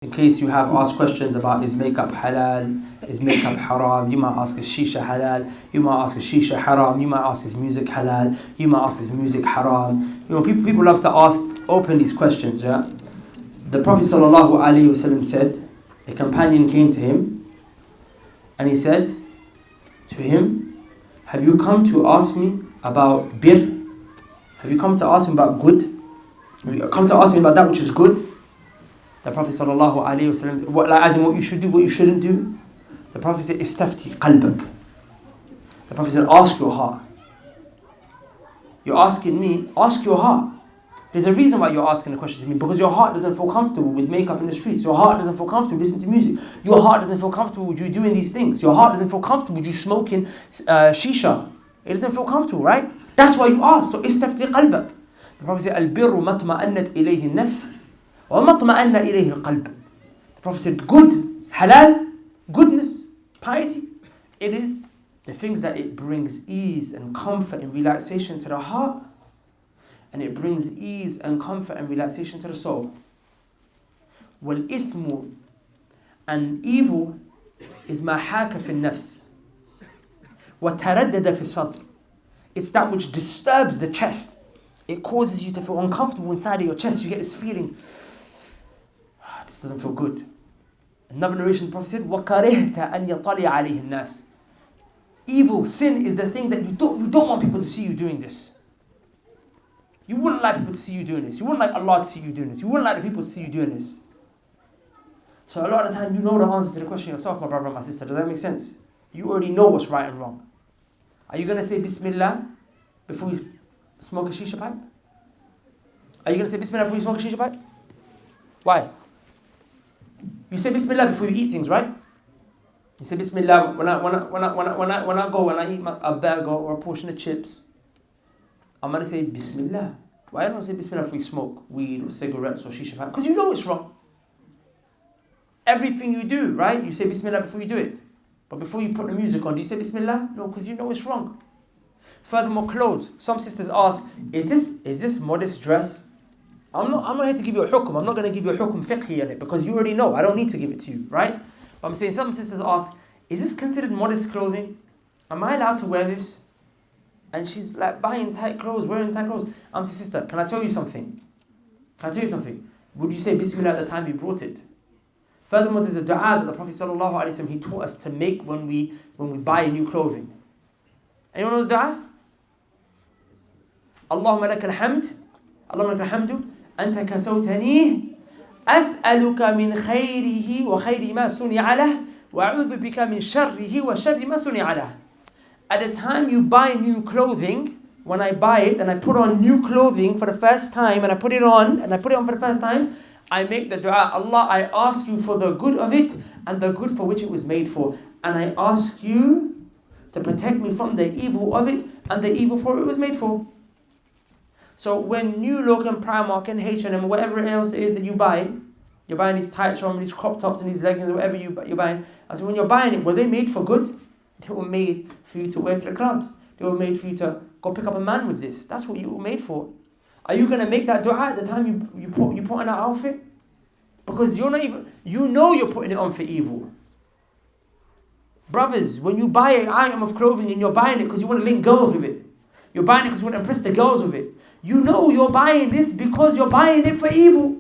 In case you have asked questions about is makeup halal, is makeup haram, you might ask is shisha halal, you might ask is shisha haram, you might ask is music halal, you might ask is music haram. You know, people love to ask, open these questions, yeah? The Prophet ﷺ said, a companion came to him and he said to him, have you come to ask me about bir? Have you come to ask me about good? Have you come to ask me about that which is good? The Prophet ﷺ, as in what you should do, what you shouldn't do. The Prophet said, istafti qalbak. The Prophet said, ask your heart. You're asking me, ask your heart. There's a reason why you're asking the question to me, because your heart doesn't feel comfortable with makeup in the streets. Your heart doesn't feel comfortable listening to music. Your heart doesn't feel comfortable with you doing these things. Your heart doesn't feel comfortable with you smoking shisha. It doesn't feel comfortable, right? That's why you ask. So istafti qalbak. The Prophet said, al-birru matma'annat ilayhi nafs. The Prophet said, good, halal, goodness, piety, it is the things that it brings ease and comfort and relaxation to the heart, and it brings ease and comfort and relaxation to the soul. وَالْإِثْمُ, and evil is مَا حَاكَ فِي النَّفْسِ وَتَرَدَّدَ فِي الصَّدْرِ. It's that which disturbs the chest. It causes you to feel uncomfortable inside of your chest. You get this feeling, this doesn't feel good. Another narration, the Prophet said, وَكَرِهْتَ أَنْ يَطَلِعَ عَلَيْهِ النَّاسِ. Evil, sin is the thing that you don't want people to see you doing this. You wouldn't like people to see you doing this. You wouldn't like Allah to see you doing this. You wouldn't like the people to see you doing this. So a lot of the time you know the answer to the question yourself, my brother and my sister. Does that make sense? You already know what's right and wrong. Are you going to say Bismillah before you smoke a shisha pipe? Are you going to say Bismillah before you smoke a shisha pipe? Why? You say Bismillah before you eat things, right? You say Bismillah when I go and I eat a burger or a portion of chips. I'm gonna say Bismillah. Why don't I say Bismillah before you smoke weed or cigarettes or shisha pipe? Because you know it's wrong. Everything you do, right? You say Bismillah before you do it. But before you put the music on, do you say Bismillah? No, because you know it's wrong. Furthermore, clothes. Some sisters ask, is this modest dress? I'm not here to give you a hukum. I'm not going to give you a hukum fiqhi on it because you already know. I don't need to give it to you, right? But I'm saying some sisters ask, is this considered modest clothing? Am I allowed to wear this? And she's like buying tight clothes, wearing tight clothes. I'm saying, sister, can I tell you something? Would you say Bismillah at the time you brought it? Furthermore, there's a dua that the Prophet ﷺ, he taught us to make when we buy new clothing. Anyone know the dua? Allahumma laka alhamd. Allahumma laka alhamdu. Anta kasawtani. As'aluka min khayrihi wa khayri ma suni'a lah. Wa a'udhu bika min sharrihi wa sharri ma suni'a lah. At the time you buy new clothing, when I buy it and I put on new clothing for the first time and I put it on for the first time, I make the dua, Allah, I ask you for the good of it and the good for which it was made for. And I ask you to protect me from the evil of it and the evil for it was made for. So when New Look and Primark and H&M, whatever else it is that you buy, you're buying these tights from these crop tops and these leggings or whatever you're buying. And so when you're buying it, were they made for good? They were made for you to wear to the clubs. They were made for you to go pick up a man with this. That's what you were made for. Are you going to make that dua at the time you put on that outfit? Because you're not even, you know you're putting it on for evil. Brothers, when you buy an item of clothing and you're buying it because you want to link girls with it. You're buying it because you want to impress the girls with it. You know you're buying this because you're buying it for evil.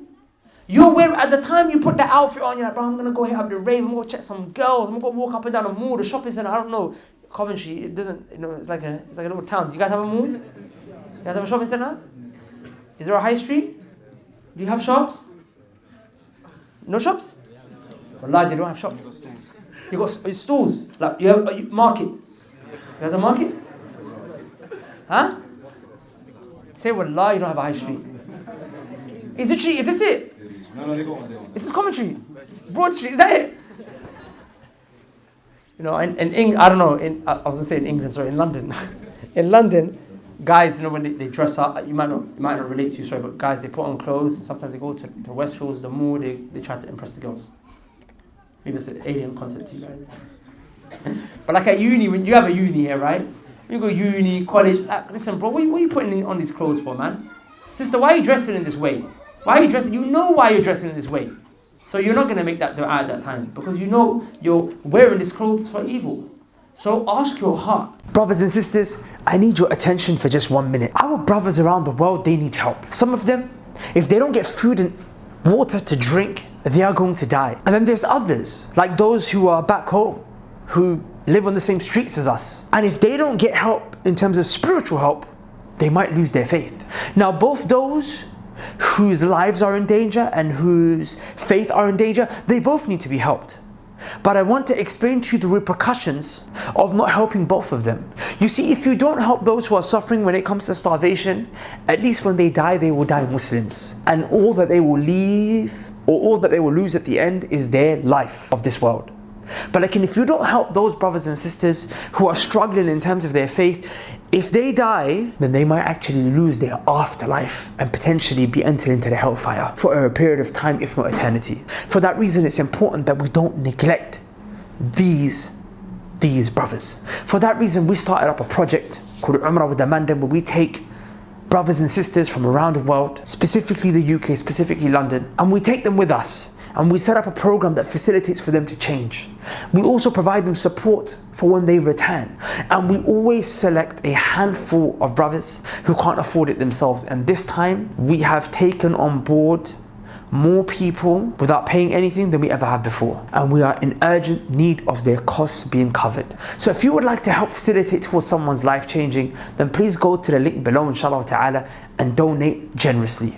You're wearing, at the time you put that outfit on, you're like, bro, I'm going to go here up the rave, I'm going to check some girls, I'm going to walk up and down the mall, the shopping centre, I don't know. Coventry, it doesn't, it's like a little town. Do you guys have a mall? You guys have a shopping centre? Is there a high street? Do you have shops? No shops? Wallah, they don't have shops. You got stores. Like you have a market. You guys have a market? Huh? Say wallah, you don't have a high street. Is this it? No, they go. Is this Coventry? Broad Street, is that it? You know, in England, I don't know, I was going to say in England, sorry, in London. In London, guys, you know, when they dress up, you might not relate to, sorry, but guys, they put on clothes, and sometimes they go to Westfields, the mall, they try to impress the girls. Maybe it's an alien concept to you guys. But like at uni, when you have a uni here, right? You go uni, college, listen, bro, what are you putting on these clothes for, man? Sister, why are you dressing in this way? Why are you dressing? You know why you're dressing in this way. So you're not going to make that dua at that time because you know you're wearing this clothes for evil. So ask your heart. Brothers and sisters, I need your attention for just 1 minute. Our brothers around the world, they need help. Some of them, if they don't get food and water to drink, they are going to die. And then there's others, like those who are back home, who live on the same streets as us. And if they don't get help in terms of spiritual help, they might lose their faith. Now, both those whose lives are in danger and whose faith are in danger, they both need to be helped. But I want to explain to you the repercussions of not helping both of them. You see, if you don't help those who are suffering when it comes to starvation, at least when they will die Muslims. And all that they will leave, or all that they will lose at the end, is their life of this world. But if you don't help those brothers and sisters who are struggling in terms of their faith, if they die, then they might actually lose their afterlife and potentially be entered into the hellfire for a period of time, if not eternity. For that reason, it's important that we don't neglect these brothers. For that reason, we started up a project called Umrah with the Mandem, where we take brothers and sisters from around the world, specifically the UK, specifically London, and we take them with us. And we set up a program that facilitates for them to change. We also provide them support for when they return. And we always select a handful of brothers who can't afford it themselves. And this time, we have taken on board more people without paying anything than we ever have before. And we are in urgent need of their costs being covered. So if you would like to help facilitate towards someone's life changing, then please go to the link below, inshallah ta'ala, and donate generously.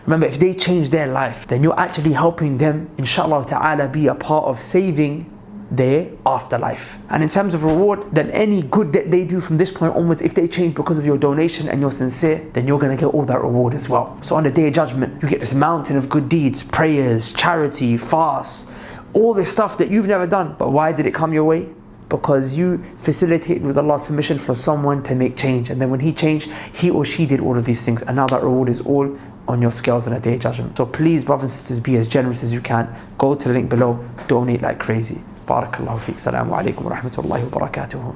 Remember, if they change their life, then you're actually helping them, inshallah ta'ala, be a part of saving their afterlife. And in terms of reward, then any good that they do from this point onwards, if they change because of your donation and you're sincere, then you're going to get all that reward as well. So on the Day of Judgment, you get this mountain of good deeds, prayers, charity, fasts, all this stuff that you've never done. But why did it come your way? Because you facilitated with Allah's permission for someone to make change. And then when he changed, he or she did all of these things. And now that reward is all on your scales on a Day of Judgment. So please, brothers and sisters, be as generous as you can. Go to the link below, donate like crazy. Barakallahu feek. Assalamu alaikum wa rahmatullahi wa barakatuhu.